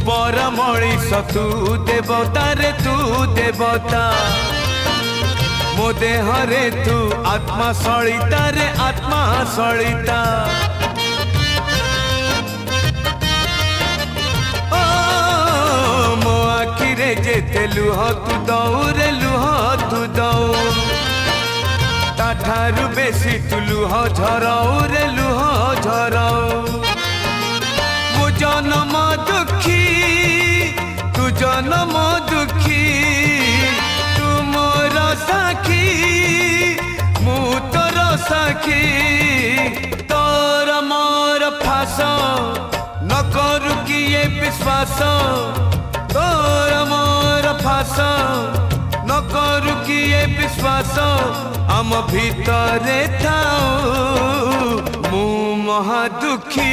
पर मणिष तू देवता रे तू देवता मो देह रे तू आत्मा सलिता रे आत्मा सलिता ओ मो आखि रे जेते लुह तू दऊ रे लुह तू दऊ ताठारु बेसी तू लुह झराऊ रे लुह झराऊ मो जन्म दुखी तू जन्म दुखी तू मोर साखी मु तोर साखी तोर मोर फास न करू किए विश्वास तोर मोर फास न करू किए विश्वास आम भितरे थाऊ मु महा दुखी।